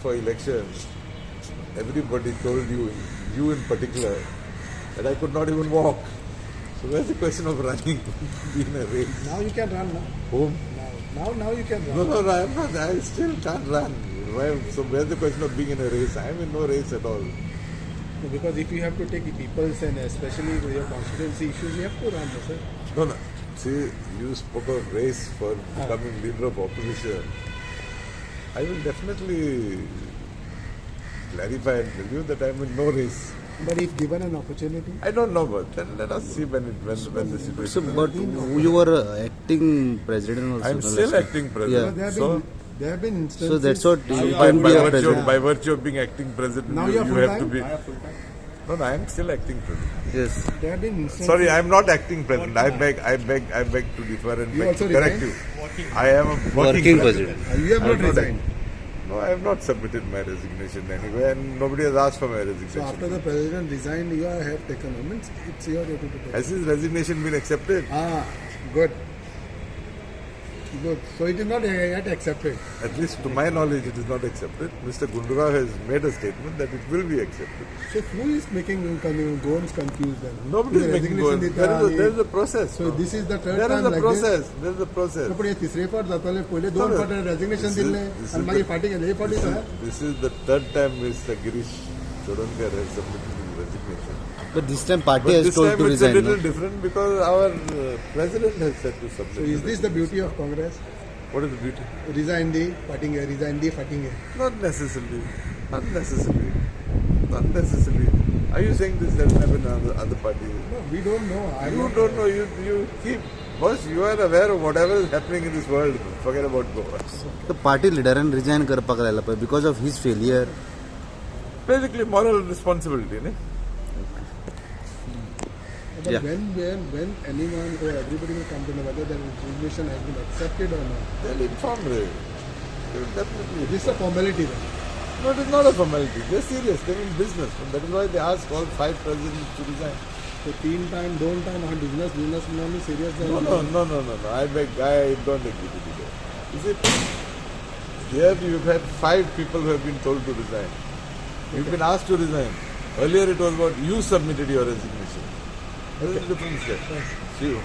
for elections, everybody told you in particular, that I could not even walk. So where's the question of running in a race? Now you can run, no? Home? Now you can run. No, I'm not. I still can't run. So where's the question of being in a race? I'm in no race at all. Because if you have to take people's and especially your constituency issues, you have to run, sir. No. See, you spoke of race for becoming leader of opposition. I will definitely clarify and tell you that I'm in no race. But if given an opportunity? I don't know, but then let us see when the situation. So, but you were acting president also. I'm still acting president. Yeah. There have been instances. So that's what you can be a president. By virtue of being acting president, now you have to be. No, I'm still acting president. Yes. There have been instances. Sorry, I'm not acting president. I beg to differ and beg to correct you. I am a working president. You have not resigned. No, I have not submitted my resignation anywhere, and nobody has asked for my resignation. So after the president resigned, you have taken on. It's your duty to take. Has his resignation been accepted? Good. So it is not yet accepted. At least to my knowledge, it is not accepted. Mr. Gundurao has made a statement that it will be accepted. So who is making Goans confused then? Nobody is making Goans. There is a process. So this is the third there time is a like process. this? There is a process. So पण तिसरे फावट जातले पहिले दोन फावट resignation दिले आणि मागीर फाटी गेले फाटी This is the third time Mr. Girish Chodonkar has submitted his resignation. But this time party has told to resign. This time it's a little different because our president has said to submit. So is this the beauty of Congress? What is the beauty? Resign the fighting. Not necessarily. Not necessarily. Not necessarily. Are you saying this doesn't happen in other parties? No, we don't know. You don't know. You keep. Boss, you are aware of whatever is happening in this world. Forget about Goa. The party leader and resign करपाक लागला because of his failure. Basically, moral responsibility, ne? But Yeah. when anyone or everybody will come to know whether the resignation has been accepted or not. They'll inform you. They will definitely. This is a formality then. No, it is not a formality. They're serious. They're in business. And that is why they ask all 5 presidents to resign. So 3 times, don't time, business normally serious. No. I don't agree to do that. Is it? Here you've had 5 people who have been told to resign. You've been asked to resign. Earlier it was what you submitted your resignation. There is a difference there. See you.